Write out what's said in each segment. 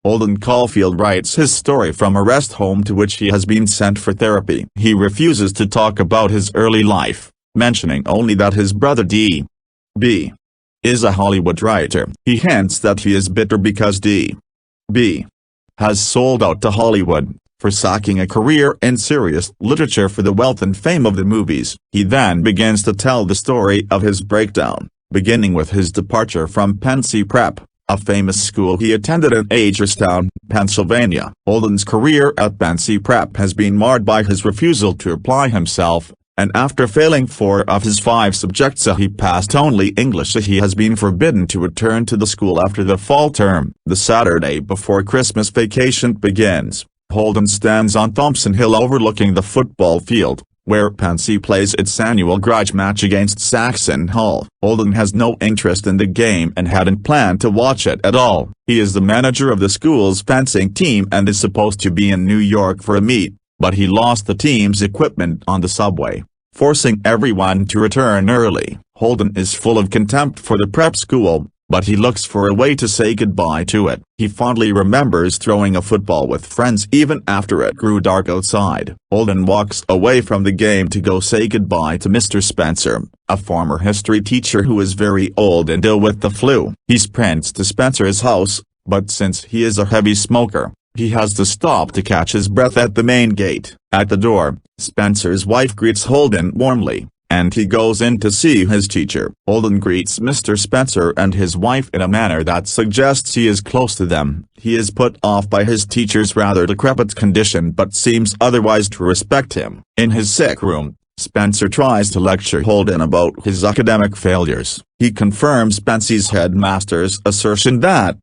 Holden Caulfield writes his story from a rest home to which he has been sent for therapy. He refuses to talk about his early life, mentioning only that his brother D.B. is a Hollywood writer. He hints that he is bitter because D.B. has sold out to Hollywood, forsaking a career in serious literature for the wealth and fame of the movies. He then begins to tell the story of his breakdown, beginning with his departure from Pensy Prep, a famous school he attended in Hagerstown, Pennsylvania. Holden's career at Pensy Prep has been marred by his refusal to apply himself, and after failing 4 of his 5 subjects he passed only English. He has been forbidden to return to the school after the fall term. The Saturday before Christmas vacation begins, Holden stands on Thompson Hill overlooking the football field, where Pensy plays its annual grudge match against Saxon Hall. Holden has no interest in the game and hadn't planned to watch it at all. He is the manager of the school's fencing team and is supposed to be in New York for a meet, but he lost the team's equipment on the subway, forcing everyone to return early. Holden is full of contempt for the prep school, but he looks for a way to say goodbye to it. He fondly remembers throwing a football with friends even after it grew dark outside. Holden walks away from the game to go say goodbye to Mr. Spencer, a former history teacher who is very old and ill with the flu. He sprints to Spencer's house, but since he is a heavy smoker, he has to stop to catch his breath at the main gate. At the door, Spencer's wife greets Holden warmly, and he goes in to see his teacher. Holden greets Mr. Spencer and his wife in a manner that suggests he is close to them. He is put off by his teacher's rather decrepit condition but seems otherwise to respect him. In his sick room, Spencer tries to lecture Holden about his academic failures. He confirms Pensy's headmaster's assertion that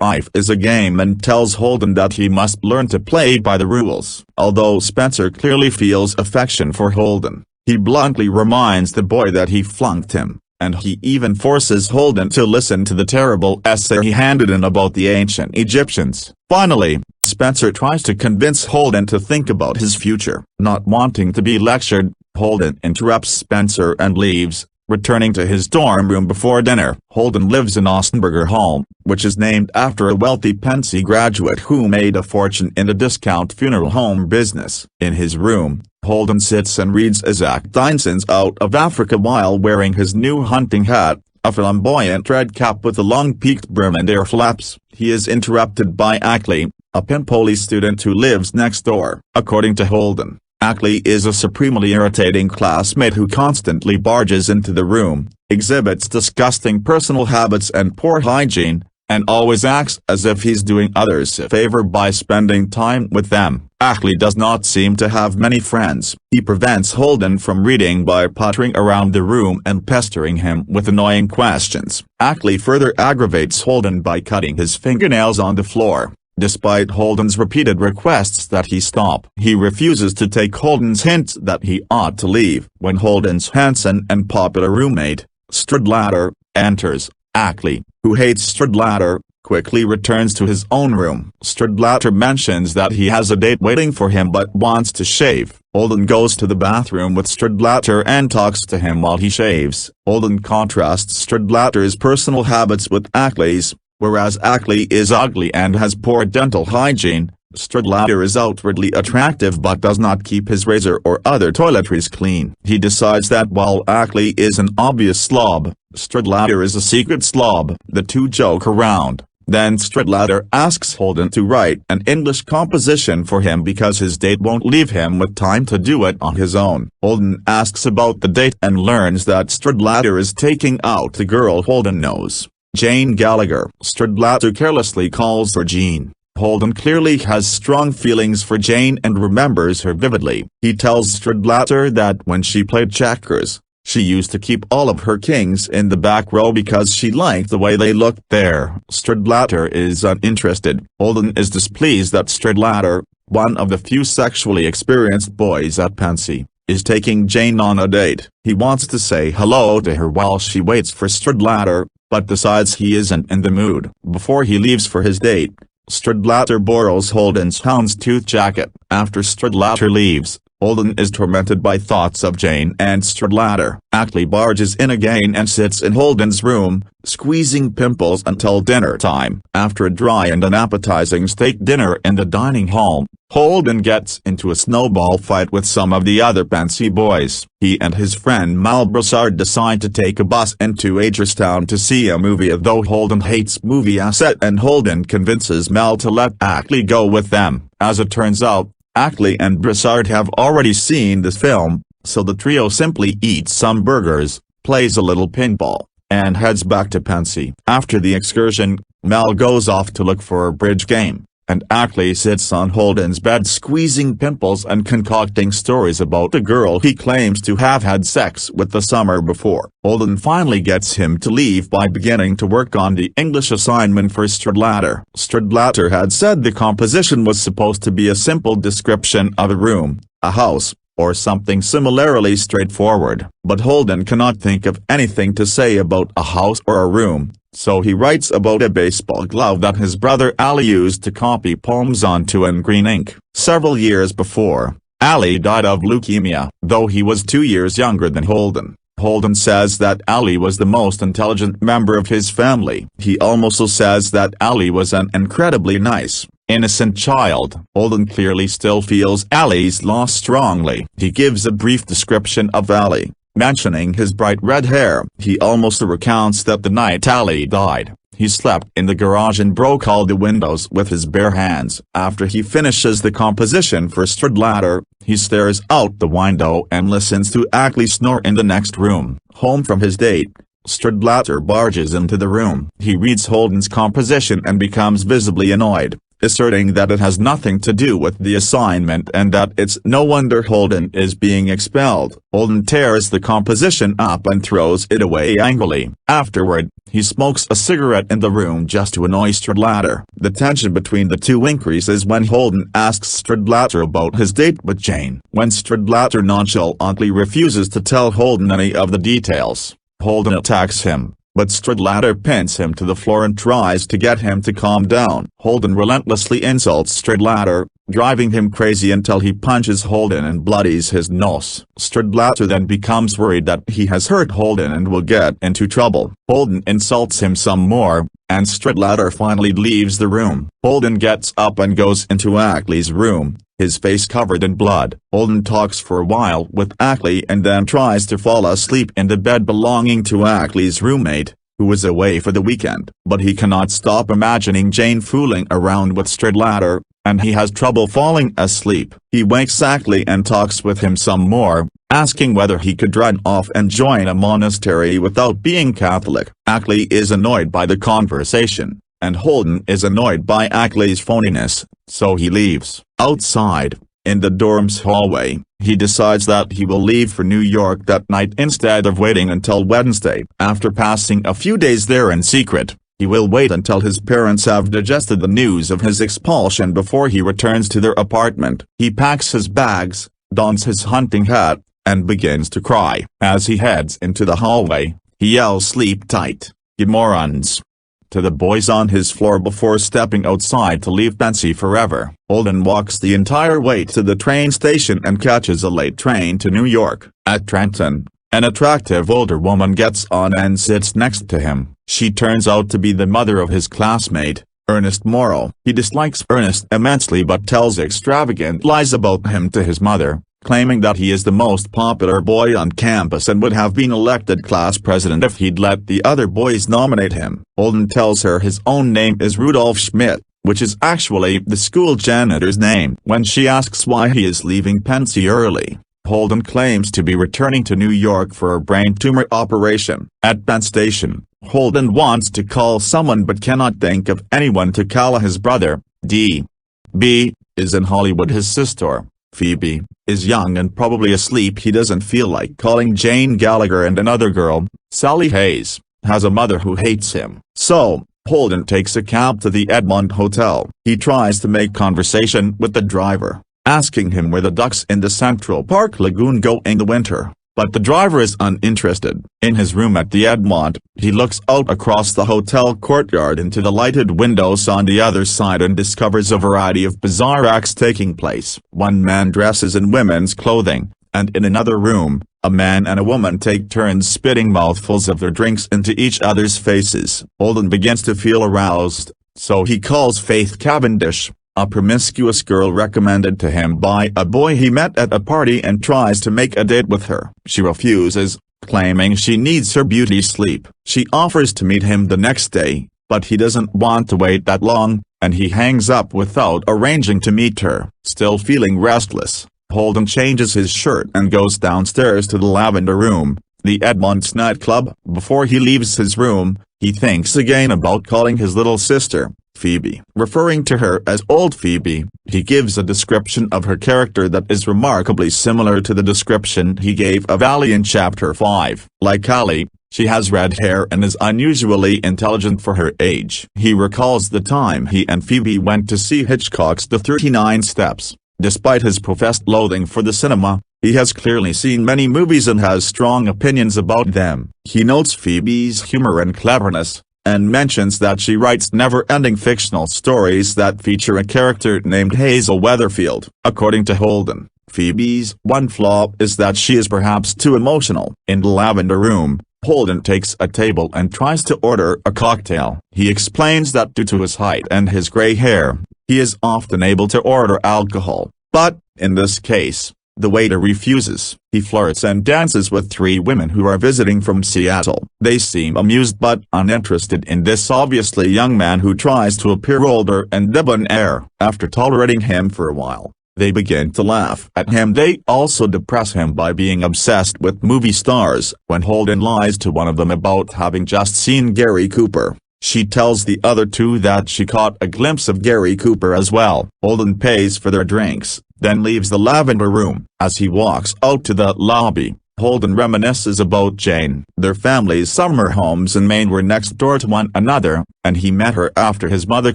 life is a game and tells Holden that he must learn to play by the rules. Although Spencer clearly feels affection for Holden, he bluntly reminds the boy that he flunked him, and he even forces Holden to listen to the terrible essay he handed in about the ancient Egyptians. Finally, Spencer tries to convince Holden to think about his future. Not wanting to be lectured, Holden interrupts Spencer and leaves, returning to his dorm room before dinner. Holden lives in Austenberger Hall, which is named after a wealthy Pensy graduate who made a fortune in the discount funeral home business. In his room, Holden sits and reads Isaac Dynason's Out of Africa while wearing his new hunting hat, a flamboyant red cap with a long peaked brim and air flaps. He is interrupted by Ackley, a Pimpoli student who lives next door. According to Holden, Ackley is a supremely irritating classmate who constantly barges into the room, exhibits disgusting personal habits and poor hygiene, and always acts as if he's doing others a favor by spending time with them. Ackley does not seem to have many friends. He prevents Holden from reading by pottering around the room and pestering him with annoying questions. Ackley further aggravates Holden by cutting his fingernails on the floor. Despite Holden's repeated requests that he stop, he refuses to take Holden's hint that he ought to leave. When Holden's handsome and popular roommate, Stradlater, enters, Ackley, who hates Stradlater, quickly returns to his own room. Stradlater mentions that he has a date waiting for him but wants to shave. Holden goes to the bathroom with Stradlater and talks to him while he shaves. Holden contrasts Stradlater's personal habits with Ackley's. Whereas Ackley is ugly and has poor dental hygiene, Stradlater is outwardly attractive but does not keep his razor or other toiletries clean. He decides that while Ackley is an obvious slob, Stradlater is a secret slob. The two joke around. Then Stradlater asks Holden to write an English composition for him because his date won't leave him with time to do it on his own. Holden asks about the date and learns that Stradlater is taking out the girl Holden knows, Jane Gallagher. Stradlater carelessly calls her Jean. Holden clearly has strong feelings for Jane and remembers her vividly. He tells Stradlater that when she played checkers, she used to keep all of her kings in the back row because she liked the way they looked there. Stradlater is uninterested. Holden is displeased that Stradlater, one of the few sexually experienced boys at Pensy, is taking Jane on a date. He wants to say hello to her while she waits for Stradlater, but decides he isn't in the mood. Before he leaves for his date, Stradlater borrows Holden's houndstooth jacket. After Stradlater leaves, Holden is tormented by thoughts of Jane and Stradlater. Ackley barges in again and sits in Holden's room, squeezing pimples until dinner time. After a dry and unappetizing steak dinner in the dining hall, Holden gets into a snowball fight with some of the other Pensy boys. He and his friend Mal Broussard decide to take a bus into Adristown to see a movie, though Holden hates movie asset, and Holden convinces Mal to let Ackley go with them. As it turns out, Ackley and Broussard have already seen this film, so the trio simply eats some burgers, plays a little pinball, and heads back to Pensy. After the excursion, Mal goes off to look for a bridge game, and Ackley sits on Holden's bed squeezing pimples and concocting stories about a girl he claims to have had sex with the summer before. Holden finally gets him to leave by beginning to work on the English assignment for Stradlater. Stradlater had said the composition was supposed to be a simple description of a room, a house, or something similarly straightforward. But Holden cannot think of anything to say about a house or a room, so he writes about a baseball glove that his brother Ali used to copy poems onto in green ink. Several years before, Ali died of leukemia, though he was 2 years younger than Holden. Holden says that Ali was the most intelligent member of his family. He also says that Ali was an incredibly nice, innocent child. Holden clearly still feels Ali's loss strongly. He gives a brief description of Ali, mentioning his bright red hair. He almost recounts that the night Ali died, he slept in the garage and broke all the windows with his bare hands. After he finishes the composition for Stradlater, he stares out the window and listens to Ackley snore in the next room. Home from his date, Stradlater barges into the room. He reads Holden's composition and becomes visibly annoyed, asserting that it has nothing to do with the assignment and that it's no wonder Holden is being expelled. Holden tears the composition up and throws it away angrily. Afterward, he smokes a cigarette in the room just to annoy Stradlater. The tension between the two increases when Holden asks Stradlater about his date with Jane. When Stradlater nonchalantly refuses to tell Holden any of the details, Holden attacks him, but Stradlater pins him to the floor and tries to get him to calm down. Holden relentlessly insults Stradlater, driving him crazy until he punches Holden and bloodies his nose. Stradlater then becomes worried that he has hurt Holden and will get into trouble. Holden insults him some more, and Stradlater finally leaves the room. Holden gets up and goes into Ackley's room, his face covered in blood. Holden talks for a while with Ackley and then tries to fall asleep in the bed belonging to Ackley's roommate, who was away for the weekend. But he cannot stop imagining Jane fooling around with Stradlater, and he has trouble falling asleep. He wakes Ackley and talks with him some more, asking whether he could run off and join a monastery without being Catholic. Ackley is annoyed by the conversation, and Holden is annoyed by Ackley's phoniness, so he leaves. Outside, in the dorm's hallway, he decides that he will leave for New York that night instead of waiting until Wednesday. After passing a few days there in secret, he will wait until his parents have digested the news of his expulsion before he returns to their apartment. He packs his bags, dons his hunting hat, and begins to cry. As he heads into the hallway, he yells "Sleep tight, you morons," to the boys on his floor before stepping outside to leave Pensy forever. Holden walks the entire way to the train station and catches a late train to New York. At Trenton, an attractive older woman gets on and sits next to him. She turns out to be the mother of his classmate, Ernest Morrow. He dislikes Ernest immensely but tells extravagant lies about him to his mother, claiming that he is the most popular boy on campus and would have been elected class president if he'd let the other boys nominate him. Holden tells her his own name is Rudolf Schmidt, which is actually the school janitor's name. When she asks why he is leaving Pensy early, Holden claims to be returning to New York for a brain tumor operation. At Penn Station, Holden wants to call someone but cannot think of anyone to call. His brother, D.B., is in Hollywood. His sister, Phoebe, is young and probably asleep. He doesn't feel like calling Jane Gallagher, and another girl, Sally Hayes, has a mother who hates him. So, Holden takes a cab to the Edmond Hotel. He tries to make conversation with the driver, asking him where the ducks in the Central Park Lagoon go in the winter, but the driver is uninterested. In his room at the Edmont, he looks out across the hotel courtyard into the lighted windows on the other side and discovers a variety of bizarre acts taking place. One man dresses in women's clothing, and in another room, a man and a woman take turns spitting mouthfuls of their drinks into each other's faces. Holden begins to feel aroused, so he calls Faith Cavendish, a promiscuous girl recommended to him by a boy he met at a party, and tries to make a date with her. She refuses, claiming she needs her beauty sleep. She offers to meet him the next day, but he doesn't want to wait that long, and he hangs up without arranging to meet her. Still feeling restless, Holden changes his shirt and goes downstairs to the Lavender Room, the Edmont's nightclub. Before he leaves his room, he thinks again about calling his little sister, Phoebe. Referring to her as Old Phoebe, he gives a description of her character that is remarkably similar to the description he gave of Allie in Chapter 5. Like Allie, she has red hair and is unusually intelligent for her age. He recalls the time he and Phoebe went to see Hitchcock's The 39 Steps. Despite his professed loathing for the cinema, he has clearly seen many movies and has strong opinions about them. He notes Phoebe's humor and cleverness, and mentions that she writes never-ending fictional stories that feature a character named Hazel Weatherfield. According to Holden, Phoebe's one flaw is that she is perhaps too emotional. In the Lavender Room, Holden takes a table and tries to order a cocktail. He explains that due to his height and his gray hair, he is often able to order alcohol, but, in this case, the waiter refuses. He flirts and dances with 3 women who are visiting from Seattle. They seem amused but uninterested in this obviously young man who tries to appear older and debonair. After tolerating him for a while, they begin to laugh at him. They also depress him by being obsessed with movie stars. When Holden lies to one of them about having just seen Gary Cooper, she tells the other 2 that she caught a glimpse of Gary Cooper as well. Holden pays for their drinks, then leaves the Lavender Room. As he walks out to the lobby, Holden reminisces about Jane. Their family's summer homes in Maine were next door to one another, and he met her after his mother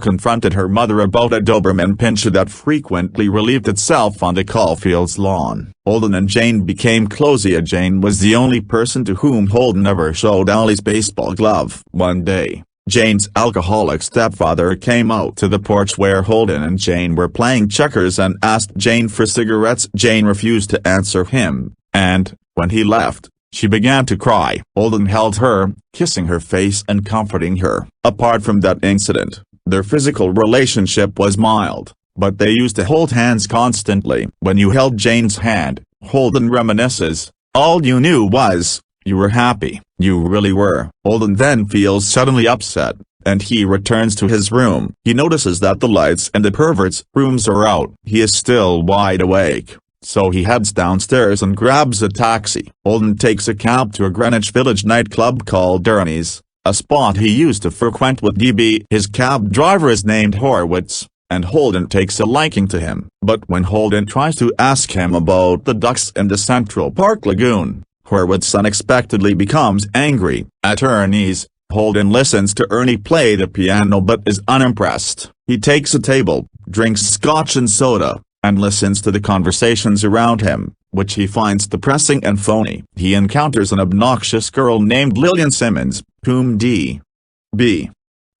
confronted her mother about a Doberman pinscher that frequently relieved itself on the Caulfield's lawn. Holden and Jane became close. Jane was the only person to whom Holden ever showed Allie's baseball glove. One day, Jane's alcoholic stepfather came out to the porch where Holden and Jane were playing checkers and asked Jane for cigarettes. Jane refused to answer him, and, when he left, she began to cry. Holden held her, kissing her face and comforting her. Apart from that incident, their physical relationship was mild, but they used to hold hands constantly. When you held Jane's hand, Holden reminisces, all you knew was, you were happy. You really were. Holden then feels suddenly upset, and he returns to his room. He notices that the lights in the pervert's rooms are out. He is still wide awake, so he heads downstairs and grabs a taxi. Holden takes a cab to a Greenwich Village nightclub called Durrani's, a spot he used to frequent with DB. His cab driver is named Horwitz, and Holden takes a liking to him. But when Holden tries to ask him about the ducks in the Central Park Lagoon, Horwitz unexpectedly becomes angry. At Ernie's, Holden listens to Ernie play the piano but is unimpressed. He takes a table, drinks scotch and soda, and listens to the conversations around him, which he finds depressing and phony. He encounters an obnoxious girl named Lillian Simmons, whom D.B.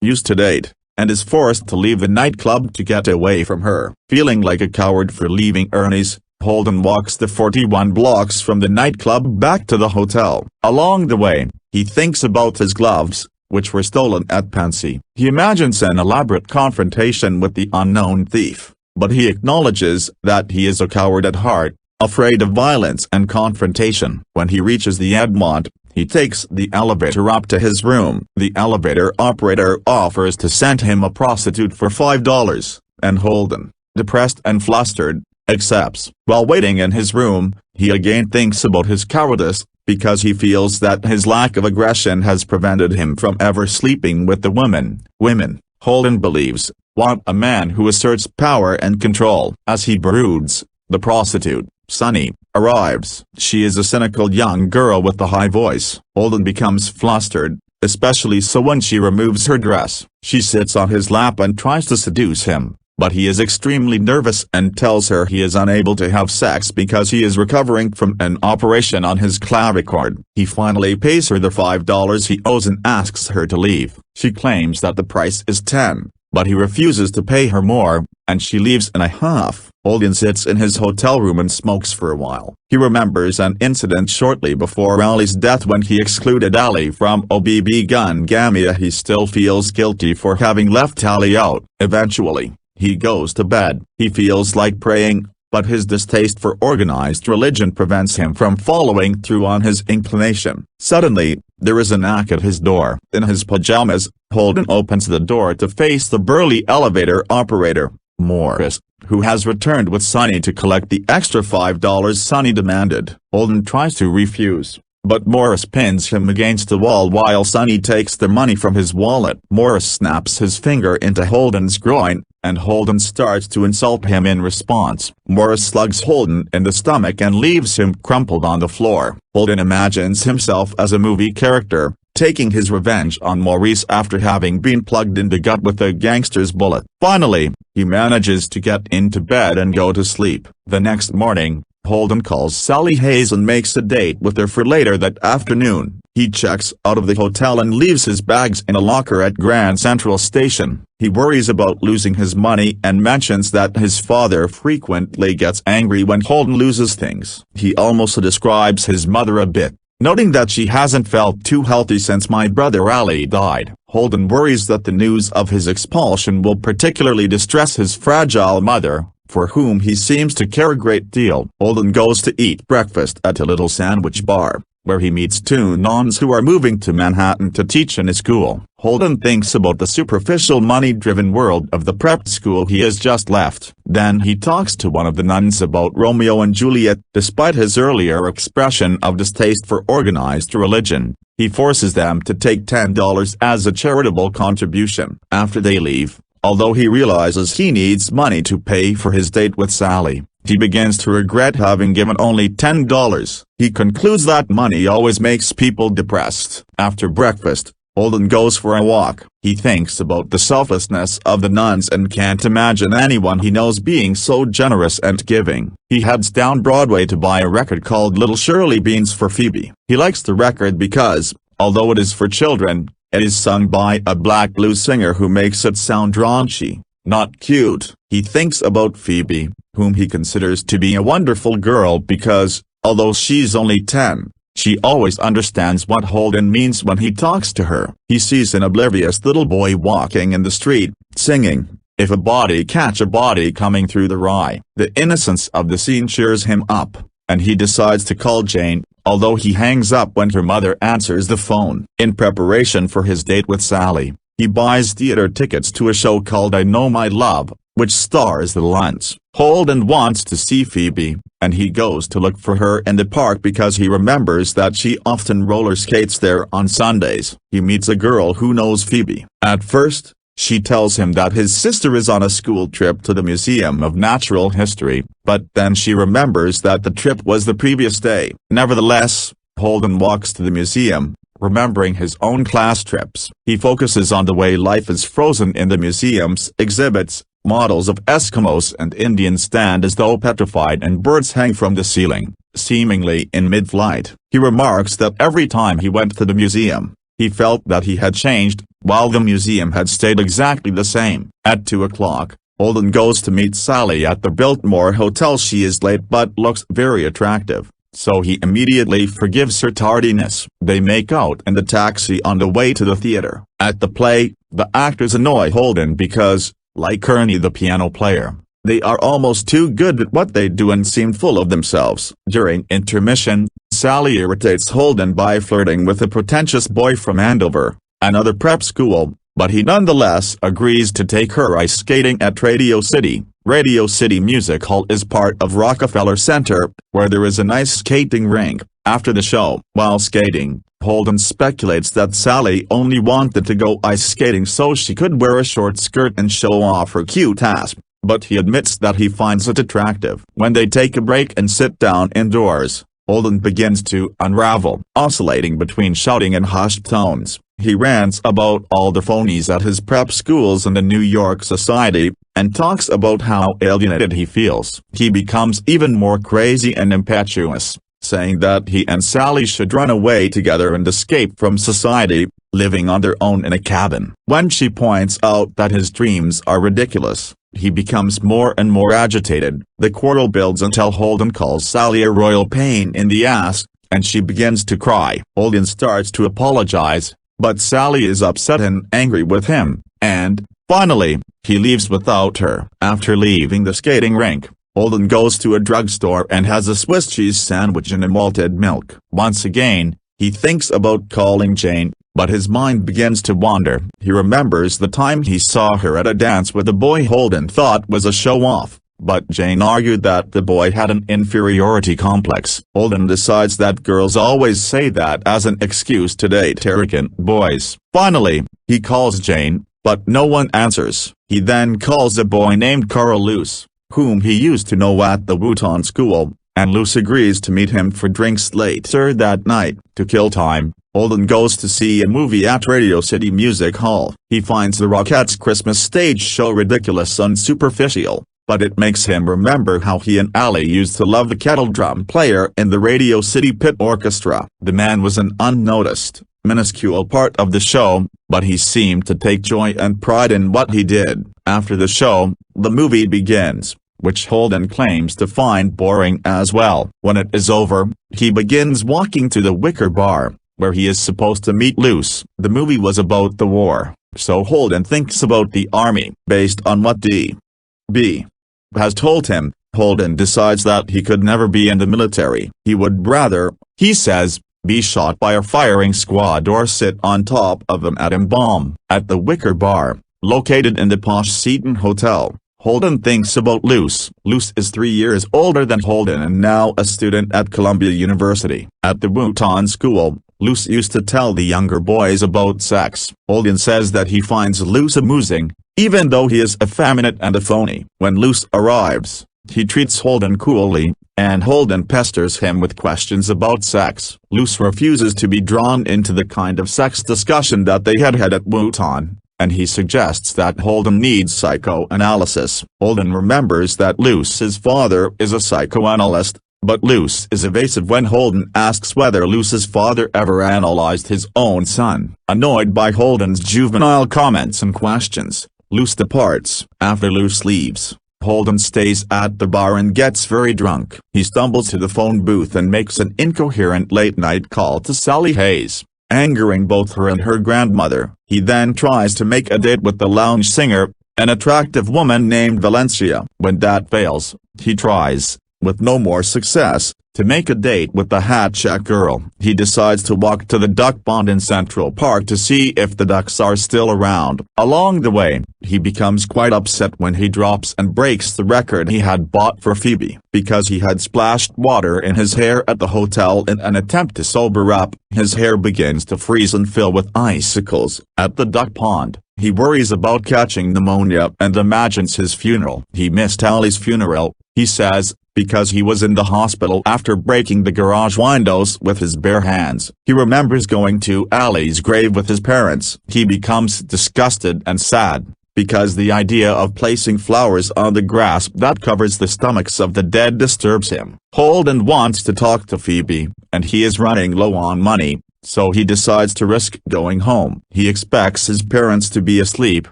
used to date, and is forced to leave the nightclub to get away from her. Feeling like a coward for leaving Ernie's, Holden walks the 41 blocks from the nightclub back to the hotel. Along the way, he thinks about his gloves, which were stolen at Pansy. He imagines an elaborate confrontation with the unknown thief, but he acknowledges that he is a coward at heart, afraid of violence and confrontation. When he reaches the Edmont, he takes the elevator up to his room. The elevator operator offers to send him a prostitute for $5, and Holden, depressed and flustered, accepts. While waiting in his room, he again thinks about his cowardice, because he feels that his lack of aggression has prevented him from ever sleeping with the women Holden believes, want a man who asserts power and control. As he broods, the prostitute, Sunny, arrives. She is a cynical young girl with a high voice. Holden becomes flustered, especially so when she removes her dress. She sits on his lap and tries to seduce him, but he is extremely nervous and tells her he is unable to have sex because he is recovering from an operation on his clavicle. He finally pays her the $5 he owes and asks her to leave. She claims that the price is $10, but he refuses to pay her more, and she leaves in a huff. Holden sits in his hotel room and smokes for a while. He remembers an incident shortly before Ali's death when he excluded Ali from OBB gun gamia. He still feels guilty for having left Ali out. Eventually, he goes to bed. He feels like praying, but his distaste for organized religion prevents him from following through on his inclination. Suddenly, there is a knock at his door. In his pajamas, Holden opens the door to face the burly elevator operator, Morris, who has returned with Sonny to collect the extra $5 Sonny demanded. Holden tries to refuse, but Morris pins him against the wall while Sonny takes the money from his wallet. Morris snaps his finger into Holden's groin, and Holden starts to insult him in response. Morris slugs Holden in the stomach and leaves him crumpled on the floor. Holden imagines himself as a movie character, taking his revenge on Maurice after having been plugged in the gut with a gangster's bullet. Finally, he manages to get into bed and go to sleep. The next morning, Holden calls Sally Hayes and makes a date with her for later that afternoon. He checks out of the hotel and leaves his bags in a locker at Grand Central Station. He worries about losing his money and mentions that his father frequently gets angry when Holden loses things. He also describes his mother a bit, noting that she hasn't felt too healthy since my brother Ali died. Holden worries that the news of his expulsion will particularly distress his fragile mother, for whom he seems to care a great deal. Holden goes to eat breakfast at a little sandwich bar, where he meets two nuns who are moving to Manhattan to teach in a school. Holden thinks about the superficial money-driven world of the prep school he has just left. Then he talks to one of the nuns about Romeo and Juliet. Despite his earlier expression of distaste for organized religion, he forces them to take $10 as a charitable contribution. After they leave, although he realizes he needs money to pay for his date with Sally, he begins to regret having given only $10. He concludes that money always makes people depressed. After breakfast, Holden goes for a walk. He thinks about the selflessness of the nuns and can't imagine anyone he knows being so generous and giving. He heads down Broadway to buy a record called Little Shirley Beans for Phoebe. He likes the record because, although it is for children, it is sung by a black blues singer who makes it sound raunchy, not cute. He thinks about Phoebe, whom he considers to be a wonderful girl because, although she's only 10, she always understands what Holden means when he talks to her. He sees an oblivious little boy walking in the street, singing, "If a body catch a body coming through the rye." The innocence of the scene cheers him up, and he decides to call Jane, although he hangs up when her mother answers the phone. In preparation for his date with Sally, he buys theater tickets to a show called I Know My Love, which stars the Lunts. Holden wants to see Phoebe, and he goes to look for her in the park because he remembers that she often roller skates there on Sundays. He meets a girl who knows Phoebe. At first, she tells him that his sister is on a school trip to the Museum of Natural History, but then she remembers that the trip was the previous day. Nevertheless, Holden walks to the museum, remembering his own class trips. He focuses on the way life is frozen in the museum's exhibits. Models of Eskimos and Indians stand as though petrified and birds hang from the ceiling, seemingly in mid-flight. He remarks that every time he went to the museum, he felt that he had changed, while the museum had stayed exactly the same. At 2 o'clock, Holden goes to meet Sally at the Biltmore Hotel. She is late but looks very attractive, so he immediately forgives her tardiness. They make out in the taxi on the way to the theater. At the play, the actors annoy Holden because, like Ernie the piano player, they are almost too good at what they do and seem full of themselves. During intermission, Sally irritates Holden by flirting with a pretentious boy from Andover, another prep school, but he nonetheless agrees to take her ice skating at Radio City. Radio City Music Hall is part of Rockefeller Center, where there is an ice skating rink. After the show, while skating, Holden speculates that Sally only wanted to go ice skating so she could wear a short skirt and show off her cute ass, but he admits that he finds it attractive. When they take a break and sit down indoors, Holden begins to unravel, oscillating between shouting and hushed tones. He rants about all the phonies at his prep schools and the New York society, and talks about how alienated he feels. He becomes even more crazy and impetuous, saying that he and Sally should run away together and escape from society, living on their own in a cabin. When she points out that his dreams are ridiculous, he becomes more and more agitated. The quarrel builds until Holden calls Sally a royal pain in the ass, and she begins to cry. Holden starts to apologize, but Sally is upset and angry with him, and, finally, he leaves without her. After leaving the skating rink, Holden goes to a drugstore and has a Swiss cheese sandwich and a malted milk. Once again, he thinks about calling Jane, but his mind begins to wander. He remembers the time he saw her at a dance with a boy Holden thought was a show-off, but Jane argued that the boy had an inferiority complex. Holden decides that girls always say that as an excuse to date arrogant boys. Finally, he calls Jane, but no one answers. He then calls a boy named Carl Luce, whom he used to know at the Wooton school, and Luce agrees to meet him for drinks later that night. To kill time, Holden goes to see a movie at Radio City Music Hall. He finds the Rockettes' Christmas stage show ridiculous and superficial, but it makes him remember how he and Allie used to love the kettle drum player in the Radio City Pit Orchestra. The man was an unnoticed, minuscule part of the show, but he seemed to take joy and pride in what he did. After the show, the movie begins, which Holden claims to find boring as well. When it is over, he begins walking to the Wicker Bar, where he is supposed to meet Luce. The movie was about the war, so Holden thinks about the army. Based on what D.B. has told him, Holden decides that he could never be in the military. He would rather, he says, be shot by a firing squad or sit on top of an atom bomb. At the Wicker Bar, located in the posh Seton Hotel, Holden thinks about Luce. Luce is 3 years older than Holden and now a student at Columbia University. At the Wooton school, Luce used to tell the younger boys about sex. Holden says that he finds Luce amusing, even though he is effeminate and a phony. When Luce arrives, he treats Holden coolly, and Holden pesters him with questions about sex. Luce refuses to be drawn into the kind of sex discussion that they had at Wooton, and he suggests that Holden needs psychoanalysis. Holden remembers that Luce's father is a psychoanalyst, but Luce is evasive when Holden asks whether Luce's father ever analyzed his own son. Annoyed by Holden's juvenile comments and questions, Luce departs. After Luce leaves, Holden stays at the bar and gets very drunk. He stumbles to the phone booth and makes an incoherent late-night call to Sally Hayes, angering both her and her grandmother. He then tries to make a date with the lounge singer, an attractive woman named Valencia. When that fails, he tries, with no more success, to make a date with the hat-check girl. He decides to walk to the duck pond in Central Park to see if the ducks are still around. Along the way, he becomes quite upset when he drops and breaks the record he had bought for Phoebe. Because he had splashed water in his hair at the hotel in an attempt to sober up, his hair begins to freeze and fill with icicles. At the duck pond, he worries about catching pneumonia and imagines his funeral. He missed Allie's funeral, he says, because he was in the hospital after breaking the garage windows with his bare hands. He remembers going to Allie's grave with his parents. He becomes disgusted and sad, because the idea of placing flowers on the grass that covers the stomachs of the dead disturbs him. Holden wants to talk to Phoebe, and he is running low on money, so he decides to risk going home. He expects his parents to be asleep,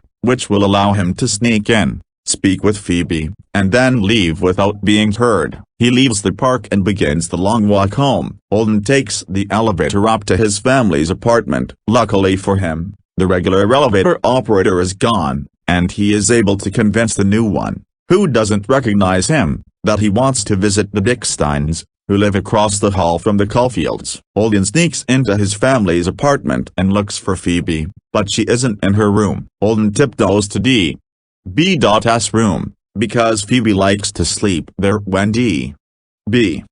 which will allow him to sneak in, speak with Phoebe, and then leave without being heard. He leaves the park and begins the long walk home. Holden takes the elevator up to his family's apartment. Luckily for him, the regular elevator operator is gone, and he is able to convince the new one, who doesn't recognize him, that he wants to visit the Dicksteins, who live across the hall from the Caulfields. Holden sneaks into his family's apartment and looks for Phoebe, but she isn't in her room. Holden tiptoes to D.B.'s room, because Phoebe likes to sleep there when D.B.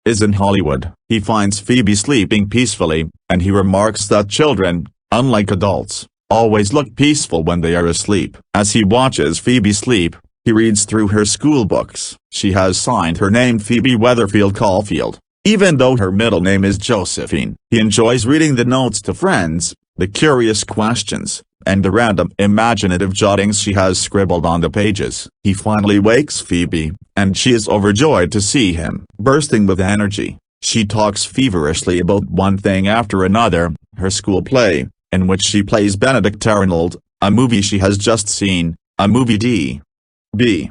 is in Hollywood. He finds Phoebe sleeping peacefully, and he remarks that children, unlike adults, always look peaceful when they are asleep. As he watches Phoebe sleep, he reads through her school books. She has signed her name Phoebe Weatherfield Caulfield, even though her middle name is Josephine. He enjoys reading the notes to friends, the curious questions, and the random imaginative jottings she has scribbled on the pages. He finally wakes Phoebe, and she is overjoyed to see him. Bursting with energy, she talks feverishly about one thing after another: her school play, in which she plays Benedict Arnold, a movie she has just seen, a movie D.B.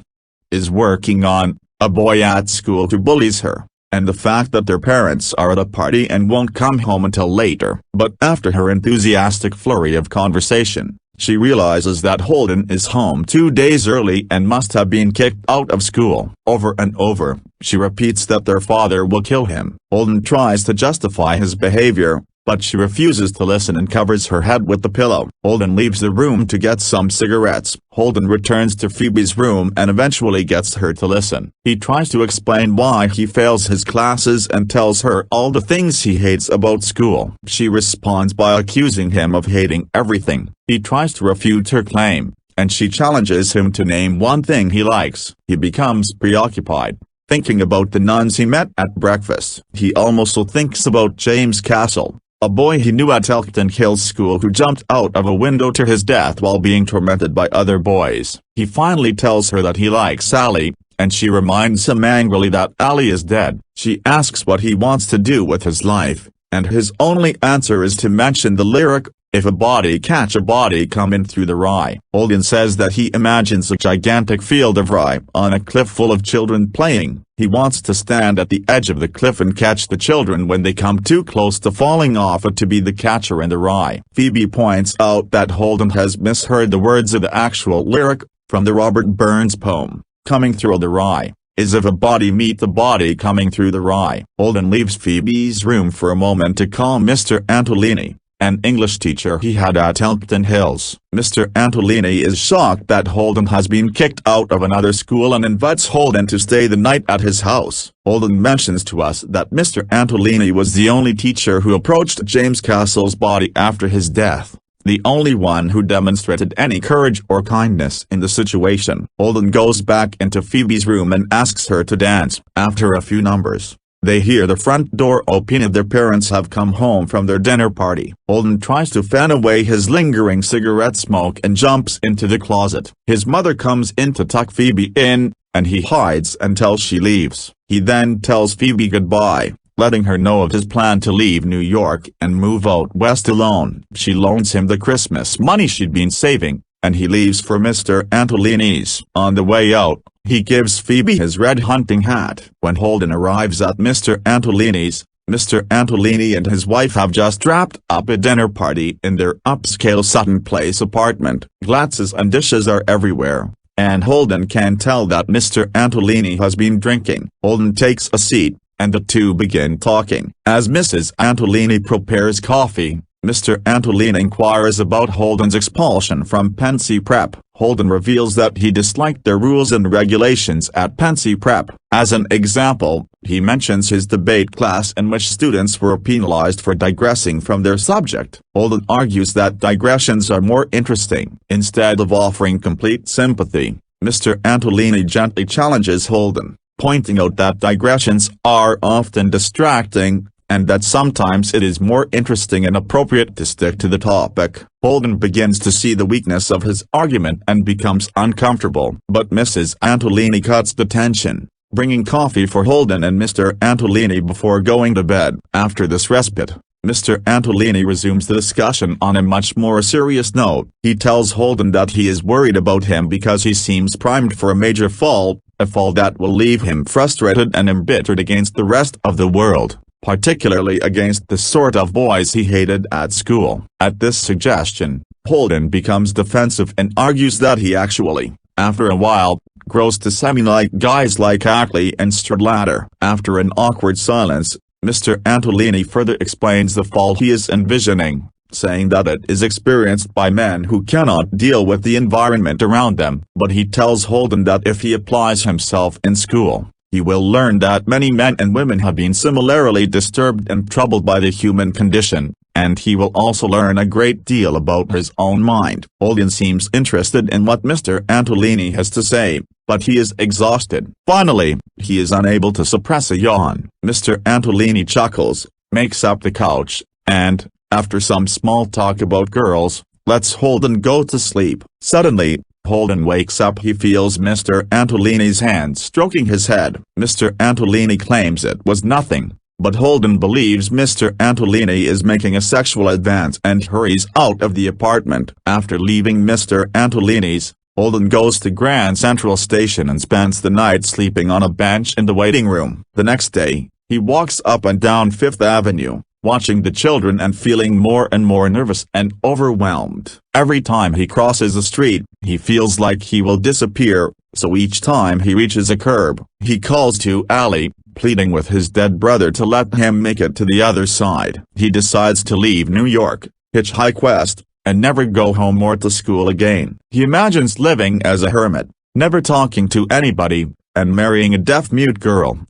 is working on, a boy at school who bullies her, and the fact that their parents are at a party and won't come home until later. But after her enthusiastic flurry of conversation, she realizes that Holden is home 2 days early and must have been kicked out of school. Over and over, she repeats that their father will kill him. Holden tries to justify his behavior, but she refuses to listen and covers her head with the pillow. Holden leaves the room to get some cigarettes. Holden returns to Phoebe's room and eventually gets her to listen. He tries to explain why he fails his classes and tells her all the things he hates about school. She responds by accusing him of hating everything. He tries to refute her claim, and she challenges him to name one thing he likes. He becomes preoccupied, thinking about the nuns he met at breakfast. He also thinks about James Castle, a boy he knew at Elkton Hills School who jumped out of a window to his death while being tormented by other boys. He finally tells her that he likes Sally, and she reminds him angrily that Allie is dead. She asks what he wants to do with his life, and his only answer is to mention the lyric, "If a body catch a body coming through the rye." Holden says that he imagines a gigantic field of rye on a cliff full of children playing. He wants to stand at the edge of the cliff and catch the children when they come too close to falling off it to be the catcher in the rye. Phoebe points out that Holden has misheard the words of the actual lyric, from the Robert Burns poem, "Coming through the rye, is if a body meet the body coming through the rye." Holden leaves Phoebe's room for a moment to call Mr. Antolini, an English teacher he had at Elkton Hills. Mr. Antolini is shocked that Holden has been kicked out of another school and invites Holden to stay the night at his house. Holden mentions to us that Mr. Antolini was the only teacher who approached James Castle's body after his death, the only one who demonstrated any courage or kindness in the situation. Holden goes back into Phoebe's room and asks her to dance. After a few numbers, they hear the front door open and their parents have come home from their dinner party. Holden tries to fan away his lingering cigarette smoke and jumps into the closet. His mother comes in to tuck Phoebe in, and he hides until she leaves. He then tells Phoebe goodbye, letting her know of his plan to leave New York and move out west alone. She loans him the Christmas money she'd been saving, and he leaves for Mr. Antolini's. On the way out, he gives Phoebe his red hunting hat. When Holden arrives at Mr. Antolini's, Mr. Antolini and his wife have just wrapped up a dinner party in their upscale Sutton Place apartment. Glasses and dishes are everywhere, and Holden can tell that Mr. Antolini has been drinking. Holden takes a seat, and the two begin talking. As Mrs. Antolini prepares coffee, Mr. Antolini inquires about Holden's expulsion from Pensy Prep. Holden reveals that he disliked their rules and regulations at Pensy Prep. As an example, he mentions his debate class in which students were penalized for digressing from their subject. Holden argues that digressions are more interesting. Instead of offering complete sympathy, Mr. Antolini gently challenges Holden, pointing out that digressions are often distracting, and that sometimes it is more interesting and appropriate to stick to the topic. Holden begins to see the weakness of his argument and becomes uncomfortable. But Mrs. Antolini cuts the tension, bringing coffee for Holden and Mr. Antolini before going to bed. After this respite, Mr. Antolini resumes the discussion on a much more serious note. He tells Holden that he is worried about him because he seems primed for a major fall, a fall that will leave him frustrated and embittered against the rest of the world, particularly against the sort of boys he hated at school. At this suggestion, Holden becomes defensive and argues that he actually, after a while, grows to semi-like guys like Ackley and Stradlater. After an awkward silence, Mr. Antolini further explains the fall he is envisioning, saying that it is experienced by men who cannot deal with the environment around them. But he tells Holden that if he applies himself in school, he will learn that many men and women have been similarly disturbed and troubled by the human condition, and he will also learn a great deal about his own mind. Holden seems interested in what Mr. Antolini has to say, but he is exhausted. Finally, he is unable to suppress a yawn. Mr. Antolini chuckles, makes up the couch, and, After some small talk about girls, lets Holden go to sleep. Suddenly, Holden wakes up. He feels Mr. Antolini's hand stroking his head. Mr. Antolini claims it was nothing, but Holden believes Mr. Antolini is making a sexual advance and hurries out of the apartment. After leaving Mr. Antolini's, Holden goes to Grand Central Station and spends the night sleeping on a bench in the waiting room. The next day, he walks up and down Fifth Avenue, watching the children and feeling more and more nervous and overwhelmed. Every time he crosses a street, he feels like he will disappear, so each time he reaches a curb, he calls to Ali, pleading with his dead brother to let him make it to the other side. He decides to leave New York, hitchhike west, and never go home or to school again. He imagines living as a hermit, never talking to anybody, and marrying a deaf-mute girl.